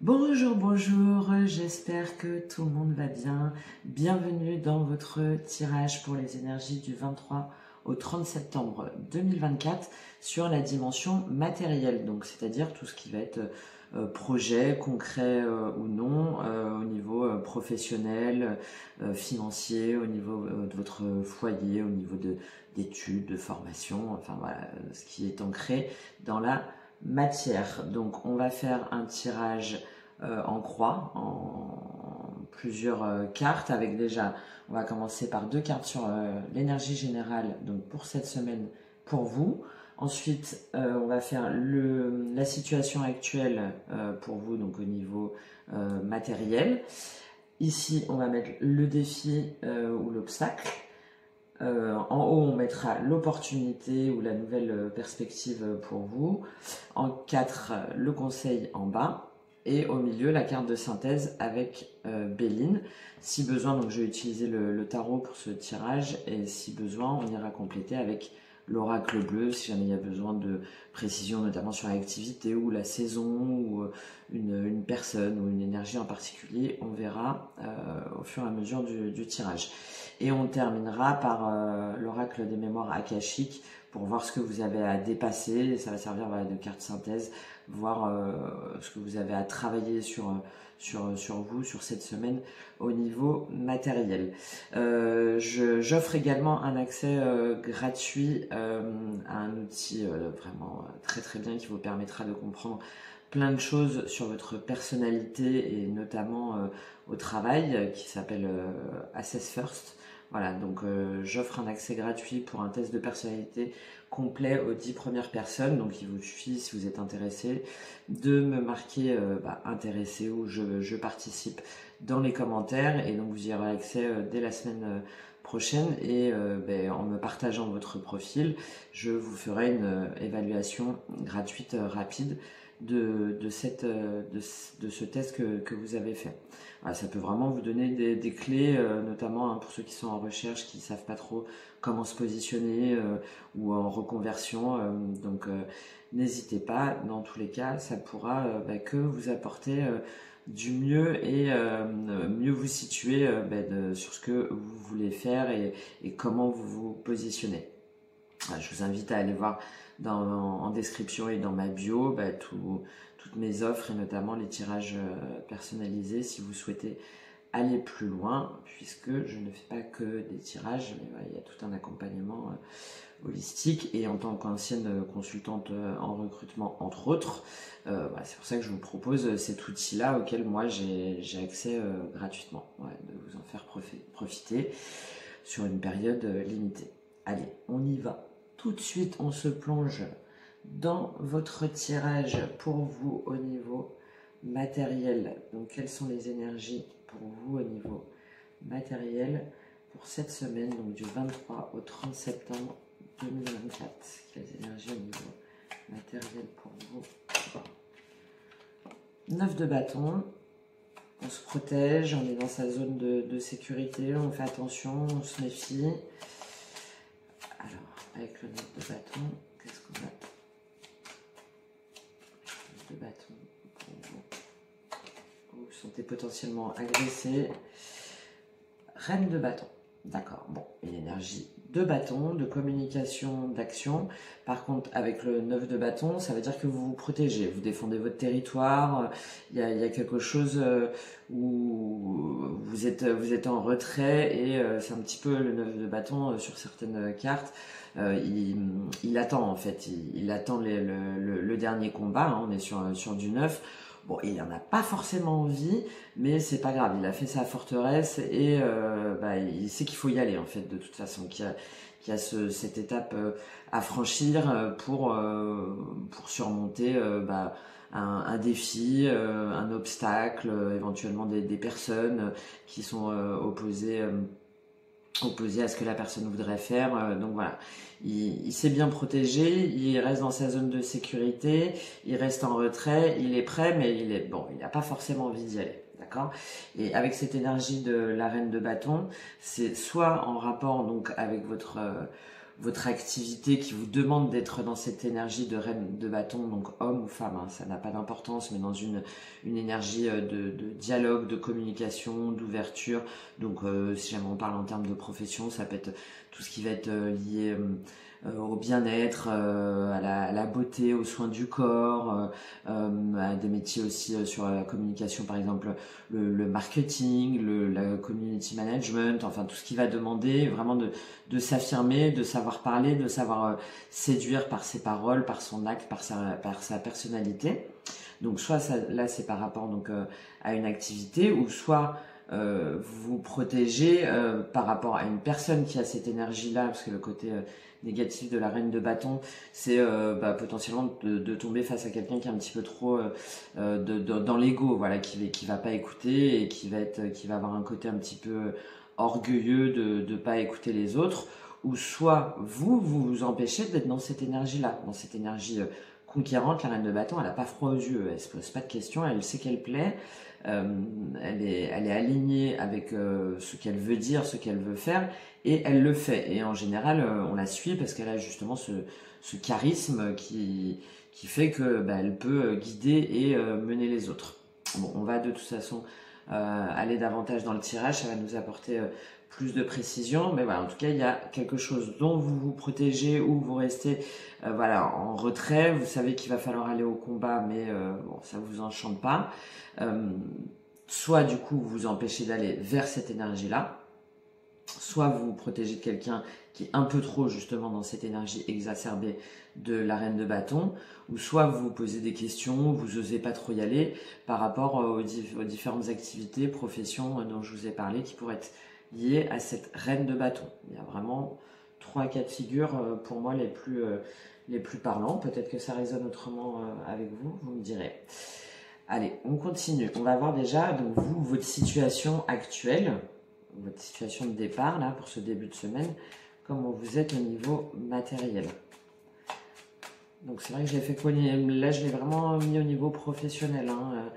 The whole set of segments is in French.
Bonjour, bonjour, j'espère que tout le monde va bien. Bienvenue dans votre tirage pour les énergies du 23 au 30 septembre 2024 sur la dimension matérielle, donc c'est-à-dire tout ce qui va être projet, concret ou non, au niveau professionnel, financier, au niveau de votre foyer, au niveau d'études, de formation, enfin voilà, ce qui est ancré dans la matière. Donc on va faire un tirage en croix, en plusieurs cartes, avec déjà, on va commencer par deux cartes sur l'énergie générale, donc pour cette semaine pour vous. Ensuite, on va faire la situation actuelle pour vous, donc au niveau matériel. Ici, on va mettre le défi ou l'obstacle. En haut, on mettra l'opportunité ou la nouvelle perspective pour vous. En 4, le conseil en bas. Et au milieu, la carte de synthèse avec Béline. Si besoin, donc je vais utiliser le tarot pour ce tirage. Et si besoin, on ira compléter avec l'oracle bleu, si jamais il y a besoin de précision, notamment sur l'activité ou la saison ou une personne ou une énergie en particulier. On verra au fur et à mesure du tirage. Et on terminera par l'oracle des mémoires akashiques pour voir ce que vous avez à dépasser. Et ça va servir de carte synthèse, voir ce que vous avez à travailler sur vous, sur cette semaine au niveau matériel. J'offre également un accès gratuit à un outil vraiment très très bien qui vous permettra de comprendre plein de choses sur votre personnalité et notamment au travail qui s'appelle Assess First. Voilà, donc j'offre un accès gratuit pour un test de personnalité complet aux 10 premières personnes. Donc il vous suffit, si vous êtes intéressé, de me marquer intéressé ou je participe dans les commentaires. Et donc vous y aurez accès dès la semaine prochaine. Et en me partageant votre profil, je vous ferai une évaluation gratuite rapide de ce test que vous avez fait. Voilà, ça peut vraiment vous donner des clés, notamment pour ceux qui sont en recherche, qui ne savent pas trop comment se positionner ou en reconversion. Donc n'hésitez pas, dans tous les cas, ça pourra que vous apporter du mieux et mieux vous situer sur ce que vous voulez faire et comment vous vous positionnez. Voilà, je vous invite à aller voir en description et dans ma bio toutes mes offres et notamment les tirages personnalisés si vous souhaitez aller plus loin, puisque je ne fais pas que des tirages, mais il y a tout un accompagnement holistique. Et en tant qu'ancienne consultante en recrutement entre autres, c'est pour ça que je vous propose cet outil-là auquel moi j'ai accès gratuitement, de vous en faire profiter sur une période limitée. Allez, on y va. Tout de suite, on se plonge dans votre tirage pour vous au niveau matériel. Donc, quelles sont les énergies pour vous au niveau matériel pour cette semaine, donc du 23 au 30 septembre 2024? Quelles énergies au niveau matériel pour vous? 9 de bâton. On se protège, on est dans sa zone de sécurité, on fait attention, on se méfie. Alors, avec le 9 de bâton, qu'est-ce qu'on a? 9 de bâton pour vous. Vous vous sentez potentiellement agressé. Reine de bâton. D'accord, bon, une énergie de bâton, de communication, d'action. Par contre, avec le 9 de bâton, ça veut dire que vous vous protégez, vous défendez votre territoire. Il y a quelque chose où vous êtes en retrait et c'est un petit peu le 9 de bâton sur certaines cartes. Il attend en fait, il attend le dernier combat, hein, on est sur du 9. Bon, il n'en a pas forcément envie, mais c'est pas grave, il a fait sa forteresse et il sait qu'il faut y aller en fait, de toute façon, qu'il y a cette étape à franchir pour surmonter un défi, un obstacle, éventuellement des personnes qui sont opposées à ce que la personne voudrait faire. Donc voilà, il s'est bien protégé, il reste dans sa zone de sécurité, il reste en retrait, il est prêt, mais il n'a pas forcément envie d'y aller. D'accord. Et avec cette énergie de la reine de bâton, c'est soit en rapport donc avec votre activité qui vous demande d'être dans cette énergie de reine de bâton, donc homme ou femme, hein, ça n'a pas d'importance, mais dans une énergie de dialogue, de communication, d'ouverture. Donc si jamais on parle en termes de profession, ça peut être tout ce qui va être lié au bien-être, à la beauté, aux soins du corps, à des métiers aussi sur la communication, par exemple le marketing, la community management, enfin tout ce qui va demander vraiment de s'affirmer, de savoir parler, de savoir séduire par ses paroles, par son acte, par sa personnalité. Donc soit ça, là c'est par rapport donc à une activité, ou soit vous protégez par rapport à une personne qui a cette énergie-là, parce que le côté négatif de la reine de bâton, c'est potentiellement de tomber face à quelqu'un qui est un petit peu trop dans l'ego, voilà, qui va pas écouter et qui va avoir un côté un petit peu orgueilleux de pas écouter les autres, ou soit vous empêchez d'être dans cette énergie-là, dans cette énergie conquérante. La reine de bâton, elle a pas froid aux yeux, elle se pose pas de questions, elle sait qu'elle plaît. Elle est alignée avec ce qu'elle veut dire, ce qu'elle veut faire, et elle le fait. Et en général, on la suit parce qu'elle a justement ce charisme qui fait que elle peut guider et mener les autres. Bon, on va de toute façon aller davantage dans le tirage, ça va nous apporter plus de précision, mais voilà, en tout cas, il y a quelque chose dont vous vous protégez ou vous restez voilà, en retrait. Vous savez qu'il va falloir aller au combat, mais bon, ça vous enchante pas. Soit du coup vous vous empêchez d'aller vers cette énergie-là, soit vous vous protégez de quelqu'un qui est un peu trop justement dans cette énergie exacerbée de la reine de bâton, ou soit vous vous posez des questions, vous osez pas trop y aller par rapport aux différentes activités, professions dont je vous ai parlé, qui pourraient être liées à cette reine de bâton. Il y a vraiment 3 cas de figure pour moi les plus parlants. Peut-être que ça résonne autrement avec vous, vous me direz. Allez, on continue. On va voir déjà donc vous, votre situation actuelle, votre situation de départ là pour ce début de semaine, comment vous êtes au niveau matériel. Donc c'est vrai que j'ai fait quoi là, je l'ai vraiment mis au niveau professionnel. Hein.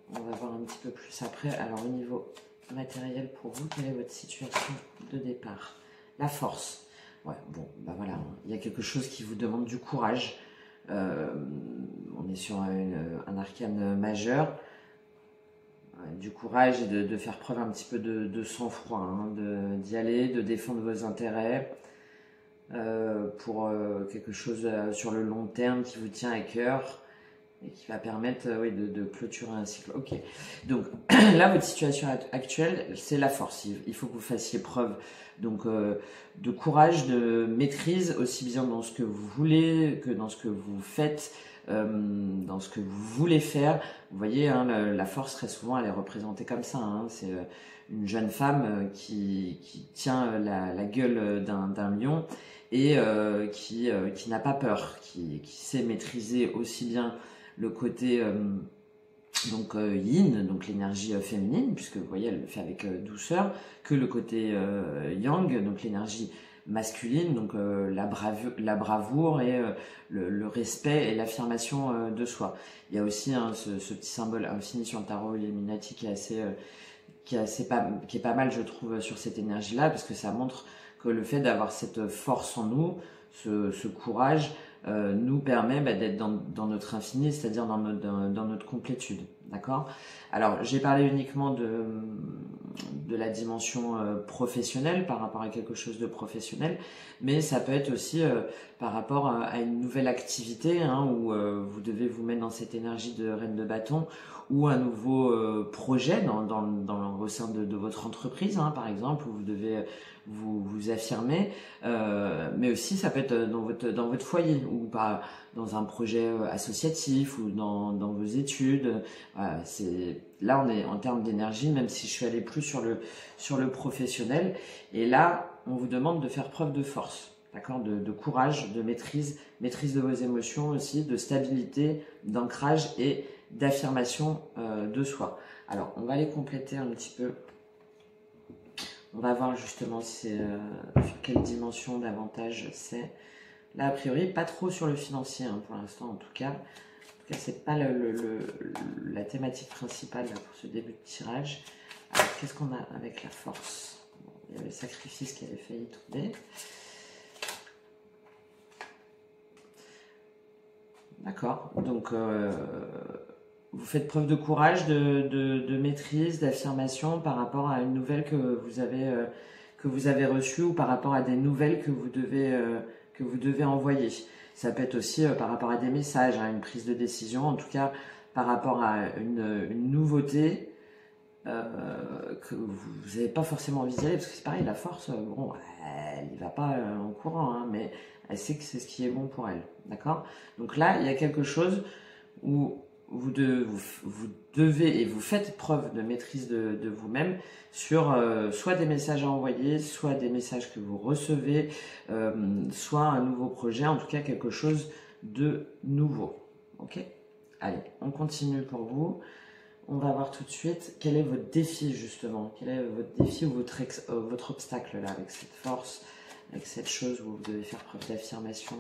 On va voir un petit peu plus après. Alors au niveau matériel pour vous, quelle est votre situation de départ? La force. Ouais, bon, voilà, il y a quelque chose qui vous demande du courage. On est sur un arcane majeur, du courage et de faire preuve un petit peu de sang-froid, hein, d'y aller, de défendre vos intérêts pour quelque chose sur le long terme qui vous tient à cœur et qui va permettre de clôturer un cycle. Ok, donc là votre situation actuelle c'est la force, il faut que vous fassiez preuve donc de courage, de maîtrise, aussi bien dans ce que vous voulez que dans ce que vous faites, dans ce que vous voulez faire. Vous voyez, hein, la force très souvent elle est représentée comme ça, hein, c'est une jeune femme qui tient la gueule d'un lion et qui n'a pas peur, qui sait maîtriser aussi bien le côté donc yin, donc l'énergie féminine, puisque vous voyez elle le fait avec douceur, que le côté yang, donc l'énergie masculine, donc la bravoure et le respect et l'affirmation de soi. Il y a aussi hein, ce petit symbole infini sur le tarot Illuminati qui est pas mal, je trouve, sur cette énergie-là, parce que ça montre que le fait d'avoir cette force en nous, ce courage, nous permet d'être dans notre infini, c'est-à-dire dans notre complétude. D'accord? Alors, j'ai parlé uniquement de la dimension professionnelle par rapport à quelque chose de professionnel, mais ça peut être aussi par rapport à une nouvelle activité hein, où vous devez vous mettre dans cette énergie de reine de bâton, ou un nouveau projet au sein de votre entreprise, hein, par exemple, où vous devez vous affirmer, mais aussi ça peut être dans votre foyer ou pas dans un projet associatif ou dans vos études. Voilà, là on est en termes d'énergie, même si je suis allée plus sur le professionnel, et là on vous demande de faire preuve de force, d'accord, de courage, de maîtrise de vos émotions aussi, de stabilité, d'ancrage et d'affirmation de soi. Alors on va les compléter un petit peu. On va voir justement sur quelle dimension davantage c'est. Là, a priori, pas trop sur le financier hein, pour l'instant, en tout cas. En tout cas, c'est pas la thématique principale là, pour ce début de tirage. Alors, qu'est-ce qu'on a avec la force? Bon, il y avait le sacrifice qui avait failli tomber. D'accord. Donc, vous faites preuve de courage, de maîtrise, d'affirmation par rapport à une nouvelle que vous avez reçue ou par rapport à des nouvelles que vous devez envoyer. Ça peut être aussi par rapport à des messages, hein, une prise de décision, en tout cas par rapport à une nouveauté que vous n'avez pas forcément envisagé, parce que c'est pareil, la force, bon, elle n'y va pas en courant, hein, mais elle sait que c'est ce qui est bon pour elle. D'accord? Donc là, il y a quelque chose où vous devez et vous faites preuve de maîtrise de vous-même sur soit des messages à envoyer, soit des messages que vous recevez, soit un nouveau projet, en tout cas quelque chose de nouveau. Ok? Allez, on continue pour vous. On va voir tout de suite quel est votre défi justement. Quel est votre défi ou votre obstacle là avec cette force, avec cette chose où vous devez faire preuve d'affirmation,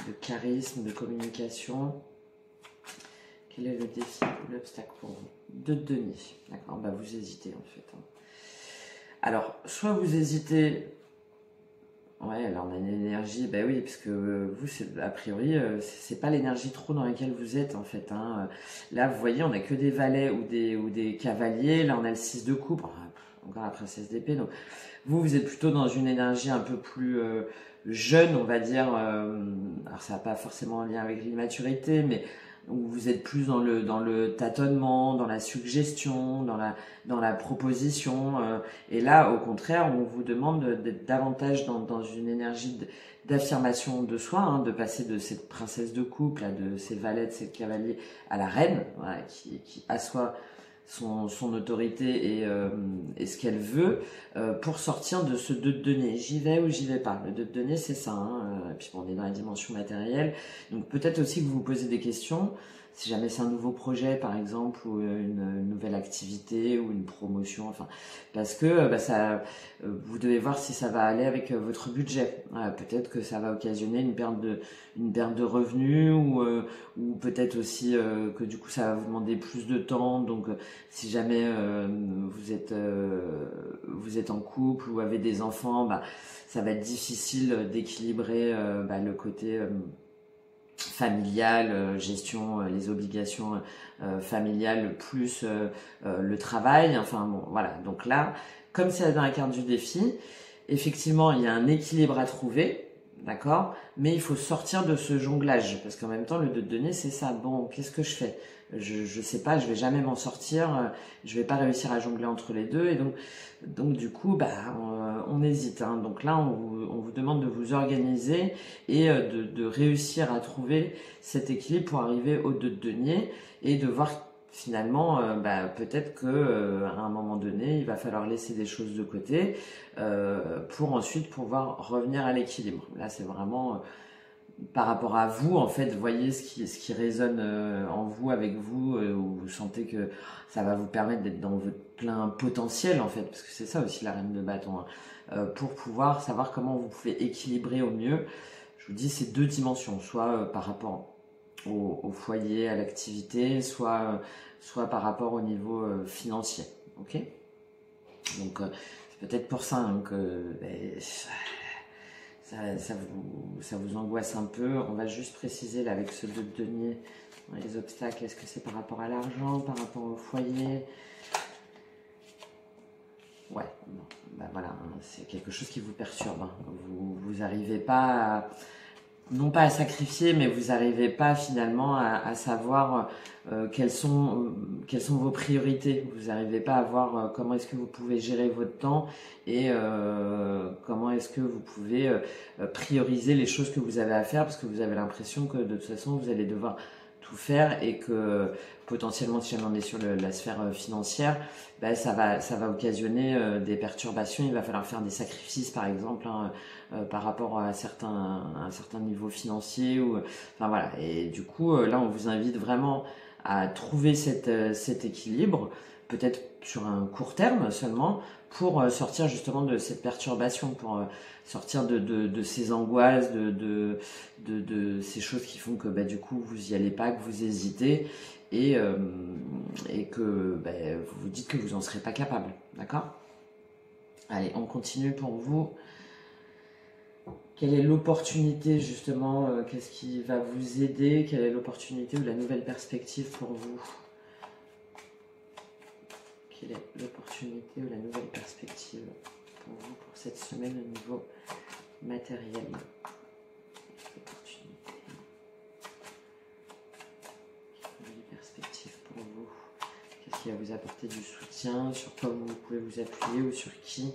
de charisme, de communication. Quel est le défi ou l'obstacle pour vous? De Denis. D'accord, bah vous hésitez en fait. Alors, soit vous hésitez. Ouais, alors on a une énergie, bah oui, parce que vous, a priori, c'est pas l'énergie trop dans laquelle vous êtes en fait. Hein. Là, vous voyez, on a que des valets ou des cavaliers. Là, on a le 6 de coupe, encore la princesse d'épée. Donc, vous êtes plutôt dans une énergie un peu plus jeune, on va dire. Alors, ça n'a pas forcément un lien avec l'immaturité, mais où vous êtes plus dans le tâtonnement, dans la suggestion, dans la proposition. Et là, au contraire, on vous demande d'être davantage dans une énergie d'affirmation de soi, hein, de passer de cette princesse de coupe, là, de ces valets, de ces cavaliers, à la reine, voilà, qui assoit son autorité et ce qu'elle veut pour sortir de ce 2 de denier. J'y vais ou j'y vais pas. Le 2 de denier, c'est ça. Hein. Et puis bon, on est dans la dimension matérielle. Donc peut-être aussi que vous vous posez des questions. Si jamais c'est un nouveau projet, par exemple, ou une nouvelle activité, ou une promotion, enfin, parce que vous devez voir si ça va aller avec votre budget. Voilà, peut-être que ça va occasionner une perte de revenus, ou peut-être aussi que du coup ça va vous demander plus de temps. Donc, si jamais vous êtes en couple ou avez des enfants, ça va être difficile d'équilibrer le côté familiale, gestion, les obligations familiales plus le travail. Enfin bon, voilà. Donc là, comme c'est dans la carte du défi, effectivement, il y a un équilibre à trouver, d'accord? Mais il faut sortir de ce jonglage, parce qu'en même temps, le 2 de denier, c'est ça. Bon, qu'est-ce que je fais? Je sais pas, je vais jamais m'en sortir, je vais pas réussir à jongler entre les deux, et donc du coup, on hésite. Hein. Donc là, on vous demande de vous organiser et de réussir à trouver cet équilibre pour arriver au 2 de denier et de voir finalement, peut-être que à un moment donné, il va falloir laisser des choses de côté pour ensuite pouvoir revenir à l'équilibre. Là, c'est vraiment par rapport à vous, en fait, voyez ce qui résonne en vous, avec vous, où vous sentez que ça va vous permettre d'être dans votre plein potentiel, en fait, parce que c'est ça aussi la reine de bâton, hein, pour pouvoir savoir comment vous pouvez équilibrer au mieux. Je vous dis, c'est 2 dimensions, soit par rapport au foyer, à l'activité, soit par rapport au niveau financier. Ok? Donc, c'est peut-être pour ça hein, que ça vous angoisse un peu. On va juste préciser là avec ce 2 de denier les obstacles. Est-ce que c'est par rapport à l'argent, par rapport au foyer? Ouais, bon, voilà, hein, c'est quelque chose qui vous perturbe. Hein. Vous n'arrivez pas non pas à sacrifier, mais vous n'arrivez pas finalement à savoir quelles sont vos priorités. Vous n'arrivez pas à voir comment est-ce que vous pouvez gérer votre temps et comment est-ce que vous pouvez prioriser les choses que vous avez à faire, parce que vous avez l'impression que de toute façon vous allez devoir tout faire et que potentiellement si jamais on est sur la sphère financière, ça va occasionner des perturbations. Il va falloir faire des sacrifices par exemple par rapport à un certain niveau financier enfin voilà. Et du coup là on vous invite vraiment à trouver cet équilibre, peut-être sur un court terme seulement, pour sortir justement de cette perturbation, pour sortir de ces angoisses, de ces choses qui font que du coup vous y allez pas, que vous hésitez et que vous vous dites que vous n'en serez pas capable. D'accord? Allez, on continue pour vous. Quelle est l'opportunité justement, qu'est-ce qui va vous aider? Quelle est l'opportunité ou la nouvelle perspective pour vous? Quelle est l'opportunité ou la nouvelle perspective pour vous pour cette semaine au niveau matériel? L'opportunité, nouvelle perspective pour vous. Qu'est-ce qui va vous apporter du soutien? Sur quoi vous pouvez vous appuyer ou sur qui?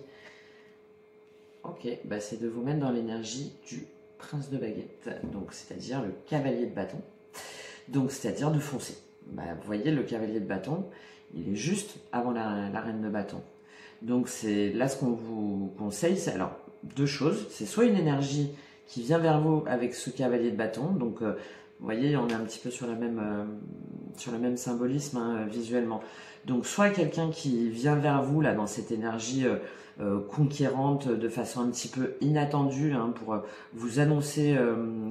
Ok, bah c'est de vous mettre dans l'énergie du prince de baguette, donc c'est-à-dire le cavalier de bâton, donc c'est-à-dire de foncer. Bah, vous voyez, le cavalier de bâton, il est juste avant la reine de bâton. Donc c'est là ce qu'on vous conseille, c'est alors deux choses, c'est soit une énergie qui vient vers vous avec ce cavalier de bâton, donc vous voyez, on est un petit peu sur le même symbolisme hein, visuellement. Donc soit quelqu'un qui vient vers vous là dans cette énergie conquérante de façon un petit peu inattendue hein, pour vous annoncer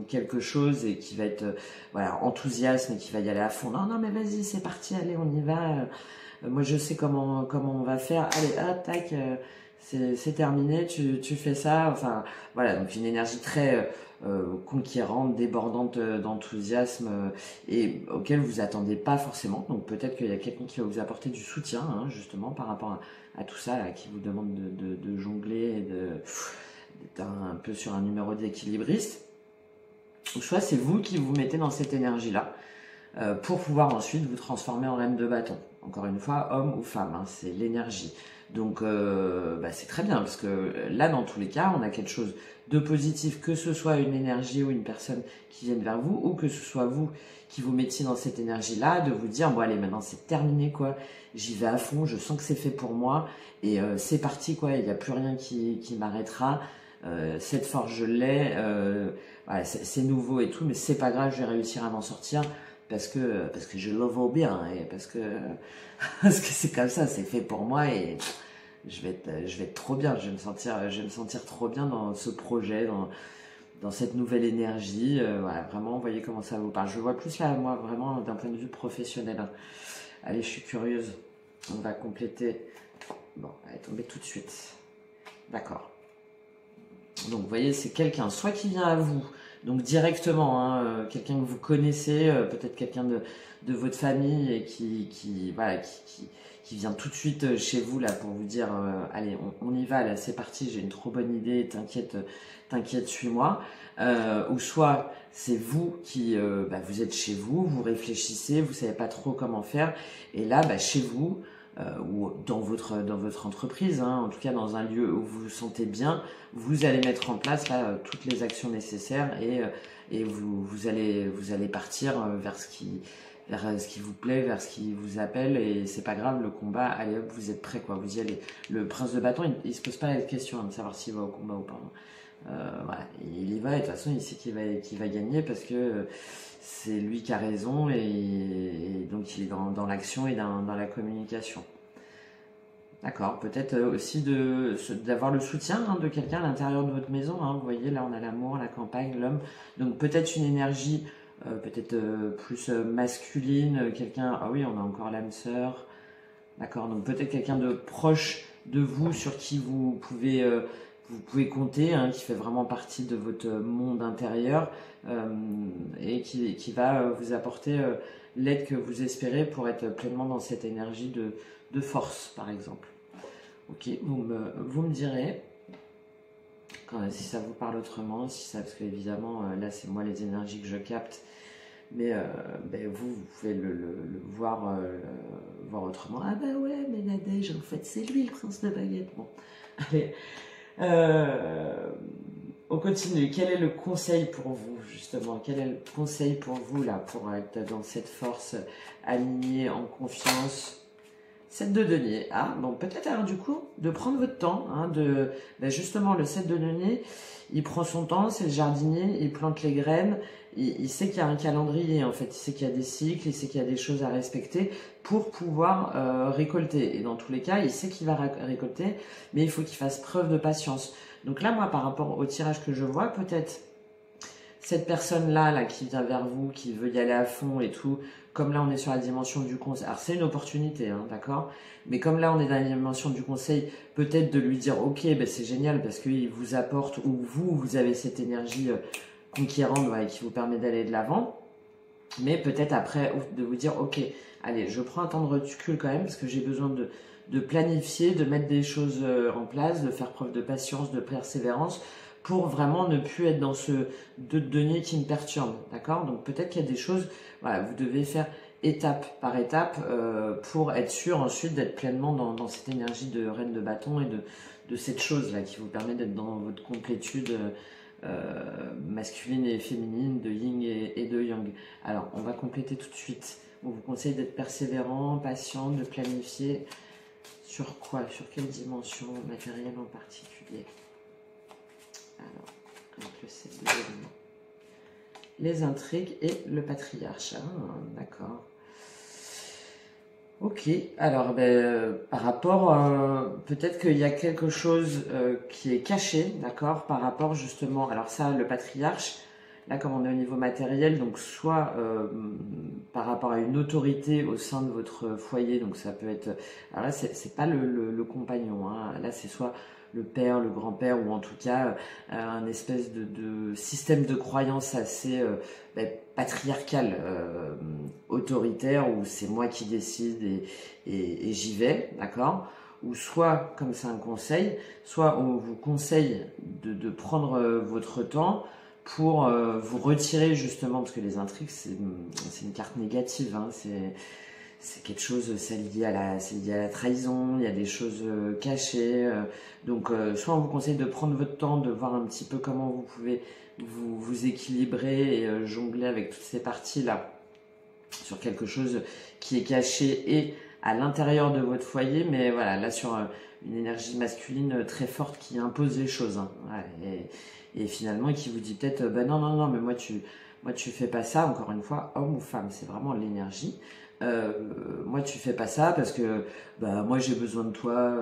quelque chose et qui va être voilà, enthousiasme et qui va y aller à fond. Non, non, mais vas-y, c'est parti, allez, on y va. Moi, je sais comment on va faire. Allez, ah, tac, c'est terminé, tu fais ça. Enfin, voilà, donc une énergie très conquérante, débordante d'enthousiasme et auquel vous attendez pas forcément. Donc peut-être qu'il y a quelqu'un qui va vous apporter du soutien, hein, justement, par rapport à tout ça, là, qui vous demande de jongler et d'être un peu sur un numéro d'équilibriste. Ou soit c'est vous qui vous mettez dans cette énergie-là pour pouvoir ensuite vous transformer en reine de bâton. Encore une fois, homme ou femme, hein, c'est l'énergie. Donc bah, c'est très bien parce que là, dans tous les cas, on a quelque chose de positif, que ce soit une énergie ou une personne qui vienne vers vous, ou que ce soit vous qui vous mettiez dans cette énergie-là, de vous dire, bon allez, maintenant c'est terminé, quoi, j'y vais à fond, je sens que c'est fait pour moi, et c'est parti, quoi, il n'y a plus rien qui m'arrêtera, cette force je l'ai, voilà, c'est nouveau et tout, mais c'est pas grave, je vais réussir à m'en sortir, parce que je le vaux bien, et parce que c'est comme ça, c'est fait pour moi, et je vais être trop bien, je vais me sentir trop bien dans ce projet, dans cette nouvelle énergie. Voilà, vraiment, vous voyez comment ça vous parle. Je vois plus là, moi, vraiment, d'un point de vue professionnel. Hein. Allez, je suis curieuse. On va compléter. Bon, elle est tombée tout de suite. D'accord. Donc, vous voyez, c'est quelqu'un, soit qui vient à vous, donc directement, hein, quelqu'un que vous connaissez, peut-être quelqu'un de votre famille et qui vient tout de suite chez vous là pour vous dire allez, on y va, là c'est parti, j'ai une trop bonne idée, t'inquiète, suis-moi. Ou soit c'est vous qui vous êtes chez vous, vous réfléchissez, vous savez pas trop comment faire, et là chez vous ou dans votre entreprise, hein, en tout cas dans un lieu où vous vous sentez bien, vous allez mettre en place là toutes les actions nécessaires et vous allez partir vers ce qui vous plaît, vers ce qui vous appelle, et c'est pas grave, le combat, allez hop, vous êtes prêts, quoi, vous y allez. Le prince de bâton, il se pose pas la question de savoir s'il va au combat ou pas. Voilà, il y va, et de toute façon, il sait qu'il va gagner parce que c'est lui qui a raison, et donc il est dans l'action et dans la communication. D'accord, peut-être aussi d'avoir le soutien hein, de quelqu'un à l'intérieur de votre maison. Hein. Vous voyez, là, on a l'amour, la campagne, l'homme. Donc peut-être une énergie peut-être plus masculine, quelqu'un, ah oui, on a encore l'âme sœur, d'accord, donc peut-être quelqu'un de proche de vous, sur qui vous pouvez compter, hein, qui fait vraiment partie de votre monde intérieur, et qui va vous apporter l'aide que vous espérez pour être pleinement dans cette énergie de force, par exemple. Ok, vous me direz si ça vous parle autrement, parce que évidemment, là c'est moi les énergies que je capte, mais vous pouvez le voir autrement. Ah bah ouais, mais Nadège, en fait c'est lui le prince de baguette. Bon, allez, on continue. Quel est le conseil pour vous, justement? Quel est le conseil pour vous, là, pour être dans cette force alignée, en confiance? 7 de denier. Ah, donc peut-être alors du coup, de prendre votre temps, hein, justement, le 7 de denier, il prend son temps, c'est le jardinier, il plante les graines, il sait qu'il y a un calendrier, en fait, il sait qu'il y a des cycles, il sait qu'il y a des choses à respecter pour pouvoir récolter. Et dans tous les cas, il sait qu'il va récolter, mais il faut qu'il fasse preuve de patience. Donc là, moi, par rapport au tirage que je vois, peut-être, cette personne-là là, qui vient vers vous, qui veut y aller à fond et tout, comme là on est sur la dimension du conseil, alors c'est une opportunité, hein, d'accord, mais comme là on est dans la dimension du conseil, peut-être de lui dire ok, ben c'est génial parce qu'il vous apporte, ou vous avez cette énergie conquérante, ouais, qui vous permet d'aller de l'avant, mais peut-être après de vous dire ok, allez, je prends un temps de recul quand même parce que j'ai besoin de planifier, de mettre des choses en place, de faire preuve de patience, de persévérance, pour vraiment ne plus être dans ce de denier qui me perturbe, d'accord? Donc peut-être qu'il y a des choses, voilà, vous devez faire étape par étape pour être sûr ensuite d'être pleinement dans cette énergie de reine de bâton et de cette chose-là qui vous permet d'être dans votre complétude masculine et féminine, de yin et de yang. Alors, on va compléter tout de suite. On vous conseille d'être persévérant, patient, de planifier. Sur quoi? Sur quelle dimension matérielle en particulier? Alors, avec le 7 de l'élément. Les intrigues et le patriarche. Ah, d'accord. Ok, alors par rapport, peut-être qu'il y a quelque chose qui est caché, d'accord, par rapport justement, alors ça, le patriarche, là comme on est au niveau matériel, donc soit par rapport à une autorité au sein de votre foyer, donc ça peut être, alors là c'est pas le compagnon, hein, là c'est soit le père, le grand-père, ou en tout cas un espèce de système de croyance assez patriarcal, autoritaire, où c'est moi qui décide et j'y vais, d'accord? Ou soit, comme c'est un conseil, soit on vous conseille de prendre votre temps pour vous retirer justement, parce que les intrigues c'est une carte négative, hein, c'est quelque chose, c'est lié à la trahison, il y a des choses cachées. Donc, soit on vous conseille de prendre votre temps, de voir un petit peu comment vous pouvez vous équilibrer et jongler avec toutes ces parties-là sur quelque chose qui est caché et à l'intérieur de votre foyer, mais voilà, là sur une énergie masculine très forte qui impose les choses, hein, ouais, et finalement qui vous dit peut-être, non, mais moi tu fais pas ça, encore une fois, homme ou femme, c'est vraiment l'énergie. Moi tu fais pas ça parce que moi j'ai besoin de toi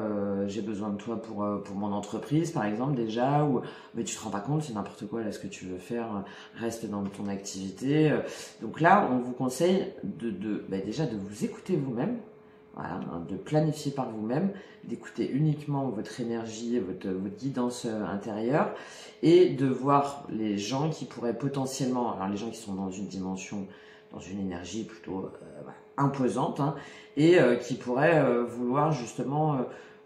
pour mon entreprise par exemple déjà, ou mais tu te rends pas compte, c'est n'importe quoi là ce que tu veux faire, reste dans ton activité. Donc là on vous conseille déjà de vous écouter vous-même, voilà, hein, de planifier par vous-même, d'écouter uniquement votre énergie, votre guidance intérieure, et de voir les gens qui pourraient potentiellement, alors les gens qui sont dans une dimension, dans une énergie plutôt imposante, hein, et qui pourraient vouloir justement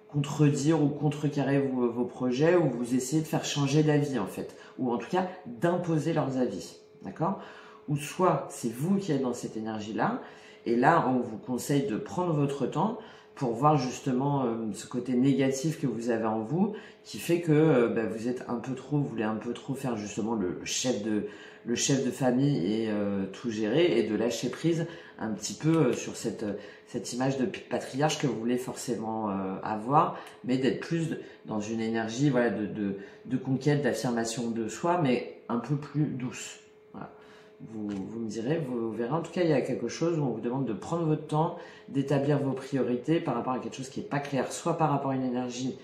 contredire ou contrecarrer vos projets, ou vous essayer de faire changer d'avis en fait, ou en tout cas d'imposer leurs avis, d'accord? Ou soit c'est vous qui êtes dans cette énergie-là, et là on vous conseille de prendre votre temps pour voir justement ce côté négatif que vous avez en vous, qui fait que vous êtes un peu trop, vous voulez un peu trop faire justement le chef de famille et tout gérer, et de lâcher prise un petit peu sur cette image de patriarche que vous voulez forcément avoir, mais d'être plus dans une énergie voilà, de conquête, d'affirmation de soi, mais un peu plus douce. Voilà. Vous me direz, vous verrez. En tout cas, il y a quelque chose où on vous demande de prendre votre temps, d'établir vos priorités par rapport à quelque chose qui n'est pas clair, soit par rapport à une énergie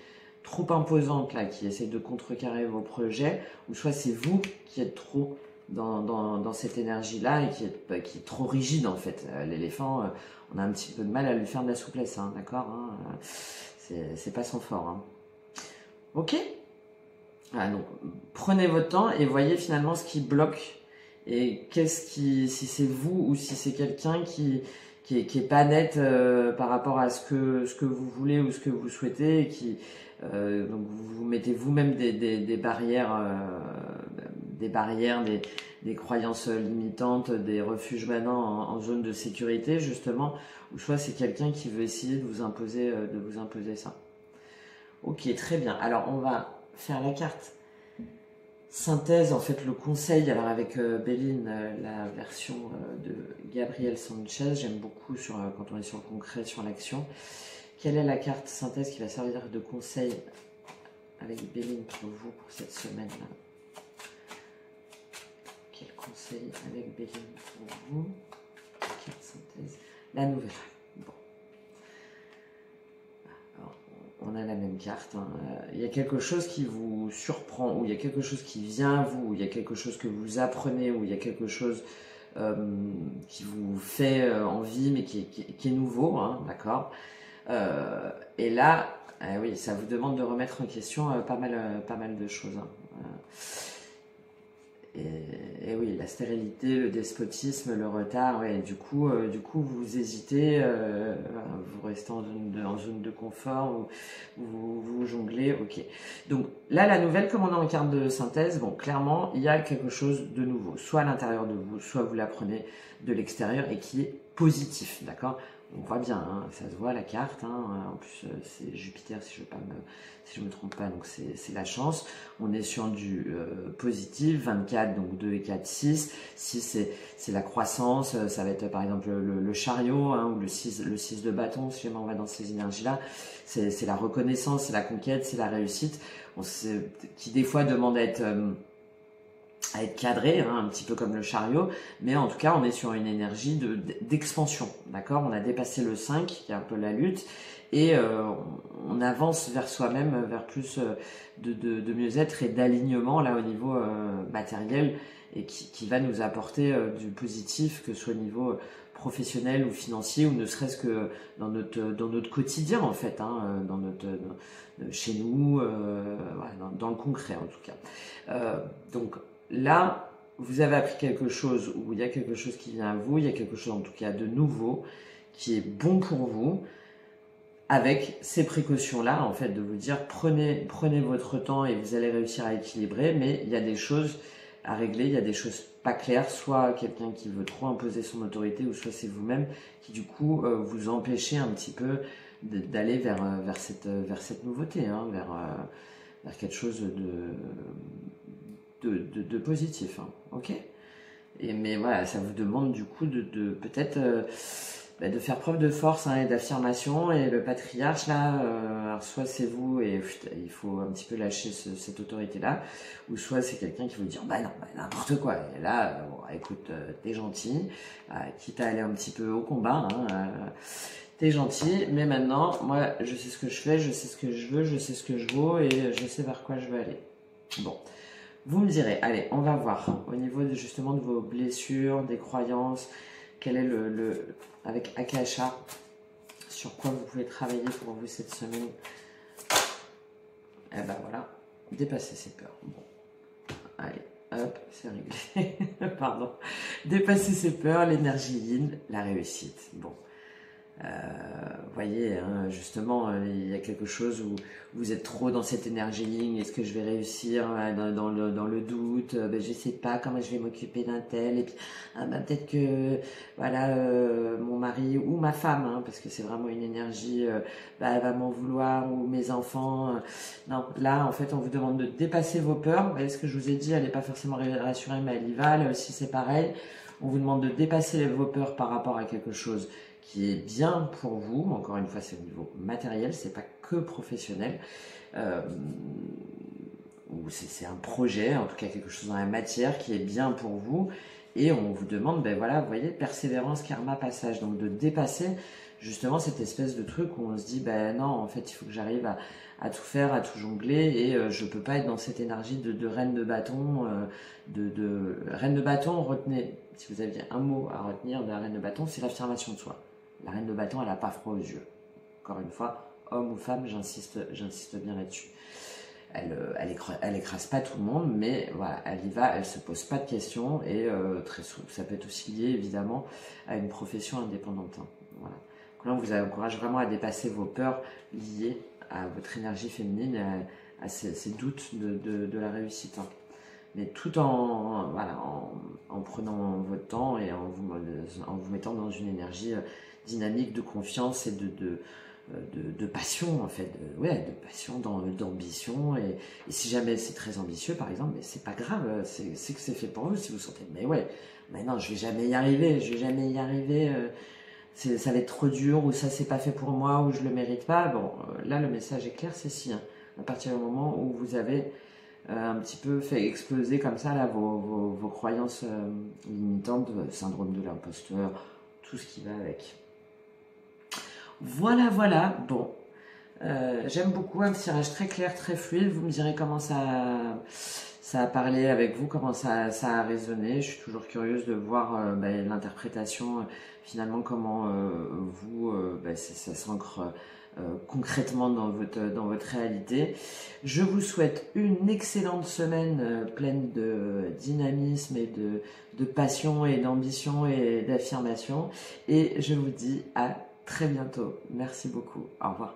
trop imposante là, qui essaie de contrecarrer vos projets, ou soit c'est vous qui êtes trop dans cette énergie-là et qui est trop rigide en fait. L'éléphant, on a un petit peu de mal à lui faire de la souplesse, hein, d'accord, hein, c'est pas son fort. Hein. Ok. Voilà, donc prenez votre temps et voyez finalement ce qui bloque, et si c'est vous ou si c'est quelqu'un qui est pas net par rapport à ce que vous voulez ou ce que vous souhaitez, et qui donc vous mettez vous-même des barrières, des croyances limitantes, des refuges maintenant en zone de sécurité justement, ou soit c'est quelqu'un qui veut essayer de vous imposer ça. Ok, très bien. Alors on va faire la carte synthèse, en fait le conseil, alors avec Béline, la version de Gabriel Sanchez, j'aime beaucoup quand on est sur le concret, sur l'action. Quelle est la carte synthèse qui va servir de conseil avec Béline pour vous pour cette semaine-là? Quel conseil avec Béline pour vous? Carte synthèse, la nouvelle. Bon. Alors, on on a la même carte. Hein. Il y a quelque chose qui vous surprend, ou il y a quelque chose qui vient à vous, ou il y a quelque chose que vous apprenez, ou il y a quelque chose qui vous fait envie, mais qui est nouveau, hein, d'accord. Et là, oui, ça vous demande de remettre en question pas mal de choses. Hein. Et oui, la stérilité, le despotisme, le retard, ouais, du coup, vous hésitez, vous restez en zone de confort, vous jonglez, ok. Donc là, la nouvelle commandant en carte de synthèse, bon, clairement, il y a quelque chose de nouveau, soit à l'intérieur de vous, soit vous l'apprenez de l'extérieur et qui est positif, d'accord. On voit bien, hein, ça se voit la carte, hein, en plus c'est Jupiter si je me trompe pas, donc c'est la chance. On est sur du positif, 24, donc 2 et 4, 6. 6 c'est la croissance, ça va être par exemple le chariot, hein, ou le 6 de bâton, si jamais on va dans ces énergies-là. C'est la reconnaissance, c'est la conquête, c'est la réussite, qui des fois demande à être cadré, hein, un petit peu comme le chariot, mais en tout cas on est sur une énergie d'expansion, d'accord. On a dépassé le 5 qui est un peu la lutte, et on avance vers soi-même, vers plus de mieux-être et d'alignement là au niveau matériel, et qui va nous apporter du positif, que ce soit au niveau professionnel ou financier, ou ne serait-ce que dans notre quotidien en fait, hein, chez nous, voilà, dans le concret en tout cas. Donc là, vous avez appris quelque chose, ou il y a quelque chose qui vient à vous, il y a quelque chose en tout cas de nouveau, qui est bon pour vous, avec ces précautions-là, en fait, de vous dire, prenez votre temps et vous allez réussir à équilibrer, mais il y a des choses à régler, il y a des choses pas claires, soit quelqu'un qui veut trop imposer son autorité, ou soit c'est vous-même qui du coup vous empêchez un petit peu d'aller vers cette nouveauté, hein, vers quelque chose de positif, hein, ok. Mais voilà, ça vous demande du coup de peut-être de faire preuve de force, hein, et d'affirmation. Et le patriarche là, alors soit c'est vous et il faut un petit peu lâcher cette autorité là, ou soit c'est quelqu'un qui vous dire bah non, bah, n'importe quoi. Et là, bon, écoute, t'es gentil, quitte à aller un petit peu au combat, hein, t'es gentil, mais maintenant, moi, je sais ce que je fais, je sais ce que je veux, je sais ce que je vaux, et je sais vers quoi je veux aller. Bon. Vous me direz, allez, on va voir au niveau justement de vos blessures, des croyances, quel est avec Akasha, sur quoi vous pouvez travailler pour vous cette semaine. Eh ben voilà, dépasser ses peurs. Bon, allez, hop, c'est réglé. Pardon. Dépasser ses peurs, l'énergie yin, la réussite. Bon. Voyez, hein, justement, il y a quelque chose où vous êtes trop dans cette énergie yin. Est-ce que je vais réussir dans le doute, ben, je sais pas comment je vais m'occuper d'un tel, et puis ben, peut-être que voilà, mon mari ou ma femme, hein, parce que c'est vraiment une énergie, ben, elle va m'en vouloir, ou mes enfants. Non, là en fait on vous demande de dépasser vos peurs. Vous voyez ce que je vous ai dit, elle n'est pas forcément rassurée, mais elle y va. Là aussi c'est pareil, on vous demande de dépasser vos peurs par rapport à quelque chose qui est bien pour vous. Encore une fois, c'est au niveau matériel, c'est pas que professionnel, ou c'est un projet, en tout cas quelque chose dans la matière qui est bien pour vous, et on vous demande, ben voilà, vous voyez, persévérance, karma, passage, donc de dépasser justement cette espèce de truc où on se dit, ben non, en fait, il faut que j'arrive à tout faire, à tout jongler, et je peux pas être dans cette énergie de reine de bâton, reine de bâton. Retenez, si vous aviez un mot à retenir de la reine de bâton, c'est l'affirmation de soi. La reine de bâton, elle n'a pas froid aux yeux. Encore une fois, homme ou femme, j'insiste bien là-dessus. Elle écrase pas tout le monde, mais voilà, elle y va, elle se pose pas de questions, et très souvent, ça peut être aussi lié évidemment à une profession indépendante. Hein. Voilà. Donc là, on vous encourage vraiment à dépasser vos peurs liées à votre énergie féminine, à ces doutes de la réussite. Hein. Mais tout en prenant votre temps et en vous mettant dans une énergie dynamique de confiance et de passion, en fait, de passion, d'ambition. Et si jamais c'est très ambitieux, par exemple, mais c'est pas grave, c'est que c'est fait pour vous. Si vous sentez, mais non, je vais jamais y arriver, ça va être trop dur, ou ça c'est pas fait pour moi, ou je le mérite pas. Bon, là le message est clair, c'est si, hein, à partir du moment où vous avez un petit peu fait exploser comme ça là vos croyances limitantes, syndrome de l'imposteur, tout ce qui va avec. Voilà, bon. J'aime beaucoup un tirage très clair, très fluide. Vous me direz comment ça a parlé avec vous, comment ça a résonné. Je suis toujours curieuse de voir l'interprétation, finalement, comment ça s'ancre concrètement dans votre réalité. Je vous souhaite une excellente semaine pleine de dynamisme et de passion et d'ambition et d'affirmation. Et je vous dis à très bientôt. Merci beaucoup. Au revoir.